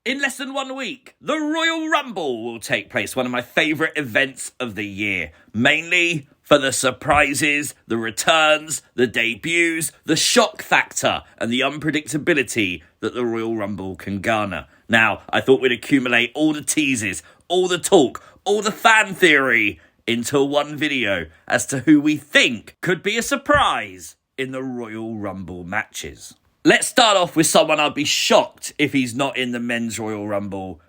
In less than 1 week, the Royal Rumble will take place, one of my favourite events of the year. Mainly for the surprises, the returns, the debuts, the shock factor, and the unpredictability that the Royal Rumble can garner. Now, I thought we'd accumulate all the teases, all the talk, all the fan theory into one video as to who we think could be a surprise in the Royal Rumble matches. Let's start off with someone I'd be shocked if he's not in the Men's Royal Rumble.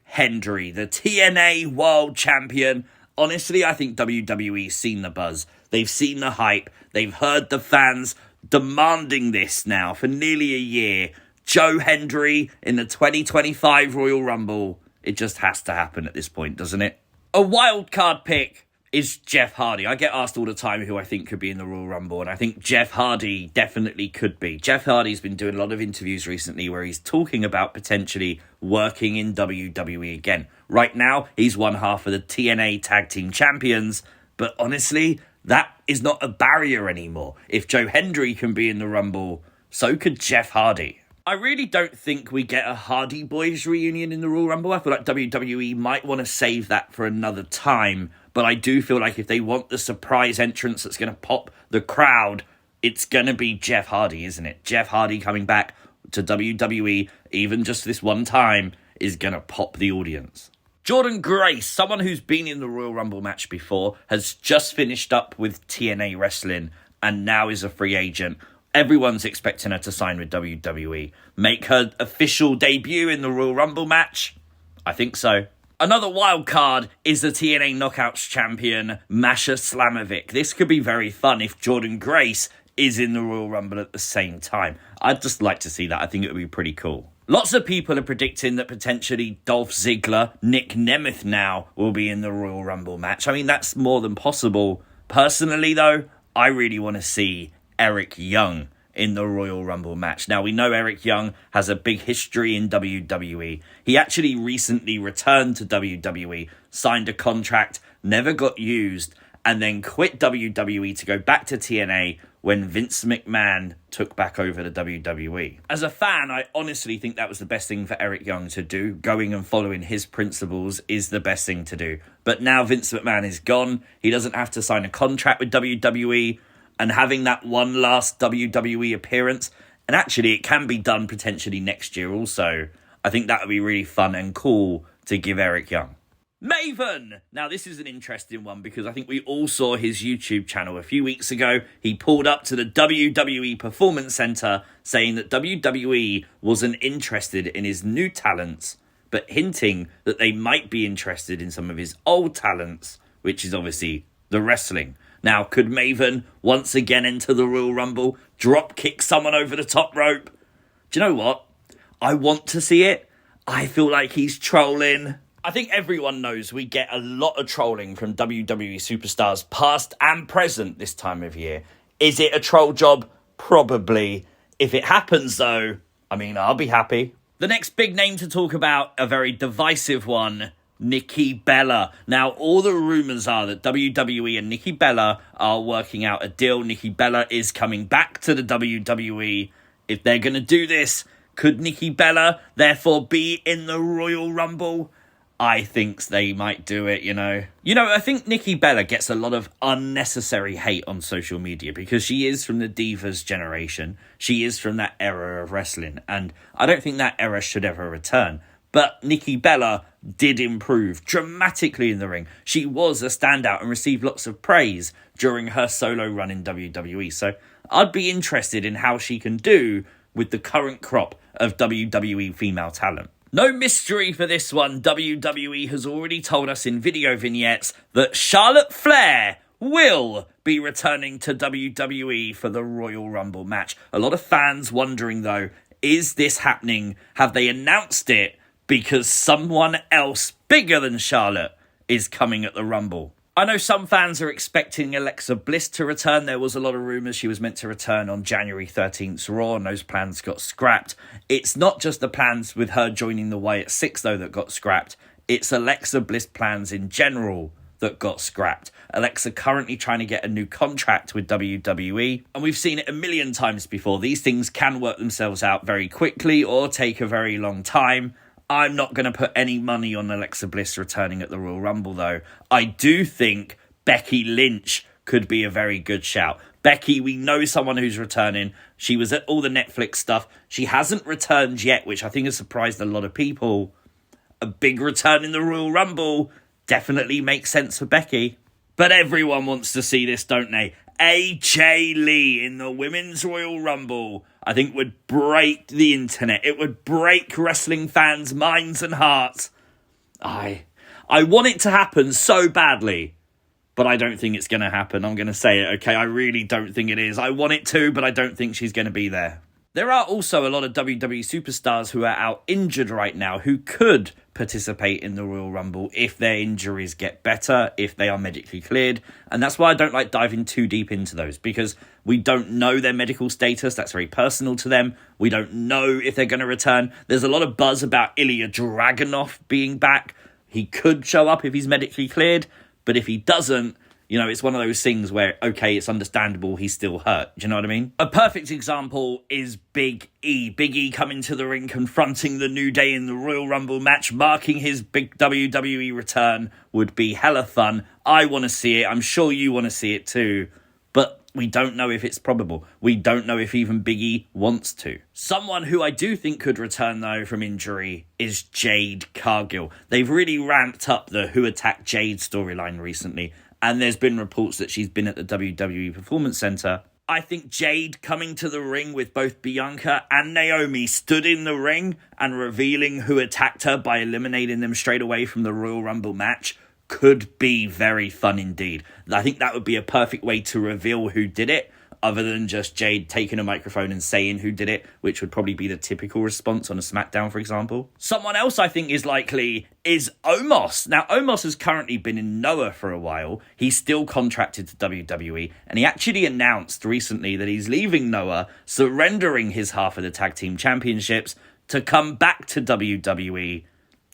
Hendry, the TNA World Champion. Honestly, I think WWE's seen the buzz. They've seen the hype. They've heard the fans demanding this now for nearly a year. Hendry in the 2025 Royal Rumble. It just has to happen at this point, doesn't it? A wild card pick is Jeff Hardy. I get asked all the time who I think could be in the Royal Rumble, and I think Jeff Hardy definitely could be. Jeff Hardy's been doing a lot of interviews recently where he's talking about potentially working in WWE again. Right now, he's one half of the TNA Tag Team Champions, but honestly, that is not a barrier anymore. If Hendry can be in the Rumble, so could Jeff Hardy. I really don't think we get a Hardy Boys reunion in the Royal Rumble. I feel like WWE might want to save that for another time. But I do feel like if they want the surprise entrance that's going to pop the crowd, it's going to be Jeff Hardy, isn't it? Jeff Hardy coming back to WWE, even just this one time, is going to pop the audience. Jordynne Grace, someone who's been in the Royal Rumble match before, has just finished up with TNA Wrestling and now is a free agent. Everyone's expecting her to sign with WWE. Make her official debut in the Royal Rumble match? I think so. Another wild card is the TNA Knockouts champion, Masha Slamovic. This could be very fun if Jordynne Grace is in the Royal Rumble at the same time. I'd just like to see that. I think it would be pretty cool. Lots of people are predicting that potentially Dolph Ziggler, Nick Nemeth now, will be in the Royal Rumble match. I mean, that's more than possible. Personally, though, I really want to see Eric Young in the Royal Rumble match. Now, we know Eric Young has a big history in WWE. He actually recently returned to WWE, signed a contract, never got used, and then quit WWE to go back to TNA when Vince McMahon took back over the WWE. As a fan, I honestly think that was the best thing for Eric Young to do. Going and following his principles is the best thing to do. But now Vince McMahon is gone. He doesn't have to sign a contract with WWE. And having that one last WWE appearance, and actually it can be done potentially next year also. I think that would be really fun and cool to give Eric Young. Maven! Now this is an interesting one because I think we all saw his YouTube channel a few weeks ago. He pulled up to the WWE Performance Center saying that WWE wasn't interested in his new talents, but hinting that they might be interested in some of his old talents, which is obviously the wrestling. Now, could Maven once again enter the Royal Rumble, drop kick someone over the top rope? Do you know what? I want to see it. I feel like he's trolling. I think everyone knows we get a lot of trolling from WWE superstars past and present this time of year. Is it a troll job? Probably. If it happens though, I mean, I'll be happy. The next big name to talk about, a very divisive one, Nikki Bella. Now, all the rumours are that WWE and Nikki Bella are working out a deal. Nikki Bella is coming back to the WWE. If they're going to do this, could Nikki Bella therefore be in the Royal Rumble? I think they might do it, you know. I think Nikki Bella gets a lot of unnecessary hate on social media because she is from the Divas generation. She is from that era of wrestling, and I don't think that era should ever return. But Nikki Bella did improve dramatically in the ring. She was a standout and received lots of praise during her solo run in WWE. So I'd be interested in how she can do with the current crop of WWE female talent. No mystery for this one. WWE has already told us in video vignettes that Charlotte Flair will be returning to WWE for the Royal Rumble match. A lot of fans wondering though, is this happening? Have they announced it? Because someone else bigger than Charlotte is coming at the Rumble. I know some fans are expecting Alexa Bliss to return. There was a lot of rumours she was meant to return on January 13th's Raw, and those plans got scrapped. It's not just the plans with her joining the Wyatt Six, though, that got scrapped. It's Alexa Bliss plans in general that got scrapped. Alexa currently trying to get a new contract with WWE, and we've seen it a million times before. These things can work themselves out very quickly or take a very long time. I'm not going to put any money on Alexa Bliss returning at the Royal Rumble, though. I do think Becky Lynch could be a very good shout. Becky, we know someone who's returning. She was at all the Netflix stuff. She hasn't returned yet, which I think has surprised a lot of people. A big return in the Royal Rumble definitely makes sense for Becky. But everyone wants to see this, don't they? AJ Lee in the Women's Royal Rumble, I think would break the internet. It would break wrestling fans' minds and hearts. I want it to happen so badly, but I don't think it's going to happen. I'm going to say it, okay? I really don't think it is. I want it to, but I don't think she's going to be there. There are also a lot of WWE superstars who are out injured right now who could participate in the Royal Rumble if their injuries get better, if they are medically cleared. And that's why I don't like diving too deep into those, because we don't know their medical status. That's very personal to them. We don't know if they're going to return. There's a lot of buzz about Ilya Dragunov being back. He could show up if he's medically cleared, but if he doesn't, you know, it's one of those things where, okay, it's understandable he's still hurt. Do you know what I mean? A perfect example is Big E. Big E coming to the ring, confronting the New Day in the Royal Rumble match, marking his big WWE return would be hella fun. I want to see it. I'm sure you want to see it too. But we don't know if it's probable. We don't know if even Big E wants to. Someone who I do think could return, though, from injury is Jade Cargill. They've really ramped up the Who Attacked Jade storyline recently, and there's been reports that she's been at the WWE Performance Center. I think Jade coming to the ring with both Bianca and Naomi stood in the ring and revealing who attacked her by eliminating them straight away from the Royal Rumble match could be very fun indeed. I think that would be a perfect way to reveal who did it, other than just Jade taking a microphone and saying who did it, which would probably be the typical response on a SmackDown, for example. Someone else I think is likely is Omos. Now, Omos has currently been in Noah for a while. He's still contracted to WWE, and he actually announced recently that he's leaving Noah, surrendering his half of the Tag Team Championships to come back to WWE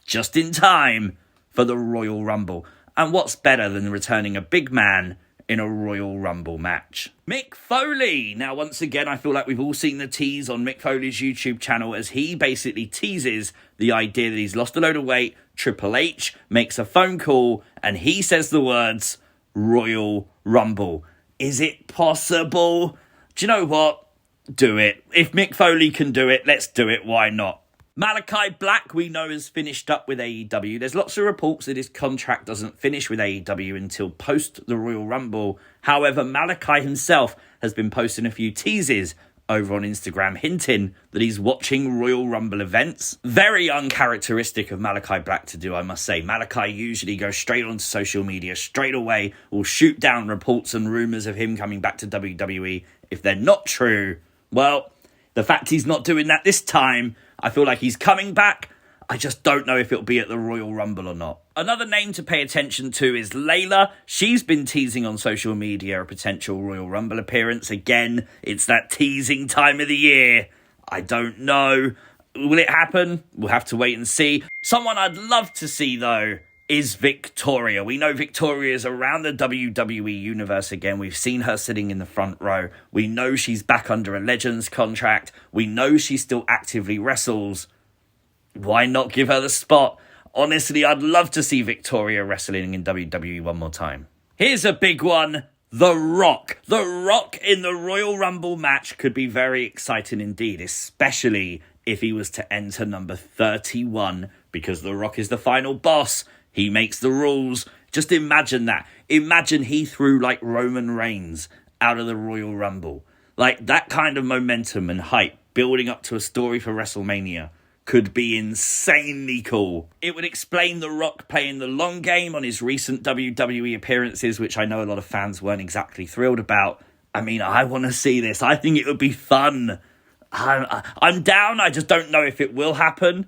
just in time for the Royal Rumble. And what's better than returning a big man in a Royal Rumble match? Mick Foley. Now, once again, I feel like we've all seen the tease on Mick Foley's YouTube channel as he basically teases the idea that he's lost a load of weight. Triple H makes a phone call and he says the words, Royal Rumble. Is it possible? Do you know what? Do it. If Mick Foley can do it, let's do it. Why not? Malakai Black, we know, has finished up with AEW. There's lots of reports that his contract doesn't finish with AEW until post the Royal Rumble. However, Malakai himself has been posting a few teases over on Instagram hinting that he's watching Royal Rumble events. Very uncharacteristic of Malakai Black to do, I must say. Malakai usually goes straight onto social media, straight away, will shoot down reports and rumours of him coming back to WWE. If they're not true, well, the fact he's not doing that this time, I feel like he's coming back. I just don't know if it'll be at the Royal Rumble or not. Another name to pay attention to is Layla. She's been teasing on social media a potential Royal Rumble appearance. Again, it's that teasing time of the year. I don't know. Will it happen? We'll have to wait and see. Someone I'd love to see, though, is Victoria. We know Victoria's around the WWE universe again. We've seen her sitting in the front row. We know she's back under a Legends contract. We know she still actively wrestles. Why not give her the spot? Honestly, I'd love to see Victoria wrestling in WWE one more time. Here's a big one. The Rock. The Rock in the Royal Rumble match could be very exciting indeed, especially if he was to enter number 31, because The Rock is the final boss. He makes the rules. Just imagine that. Imagine he threw like Roman Reigns out of the Royal Rumble. Like that kind of momentum and hype building up to a story for WrestleMania could be insanely cool. It would explain The Rock playing the long game on his recent WWE appearances, which I know a lot of fans weren't exactly thrilled about. I mean, I want to see this. I think it would be fun. I'm down. I just don't know if it will happen,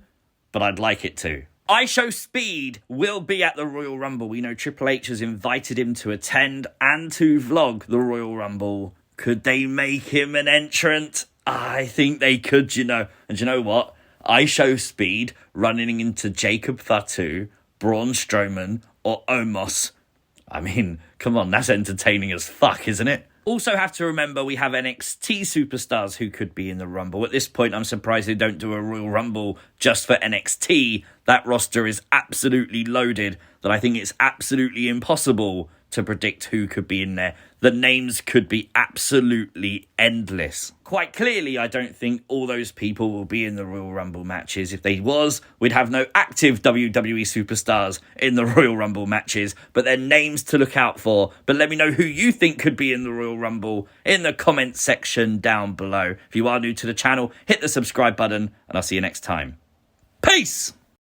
but I'd like it to. I Show Speed will be at the Royal Rumble. We know Triple H has invited him to attend and to vlog the Royal Rumble. Could they make him an entrant? I think they could, you know. And you know what? I Show Speed running into Jacob Fatu, Braun Strowman, or Omos I mean, come on, that's entertaining as fuck, isn't it? Also have to remember we have NXT superstars who could be in the Rumble. At this point, I'm surprised they don't do a Royal Rumble just for NXT. That roster is absolutely loaded that I think it's absolutely impossible to predict who could be in there. The names could be absolutely endless. Quite clearly, I don't think all those people will be in the Royal Rumble matches. If they was, we'd have no active WWE superstars in the Royal Rumble matches, but they're names to look out for. But let me know who you think could be in the Royal Rumble in the comments section down below. If you are new to the channel, hit the subscribe button, and I'll see you next time. Peace!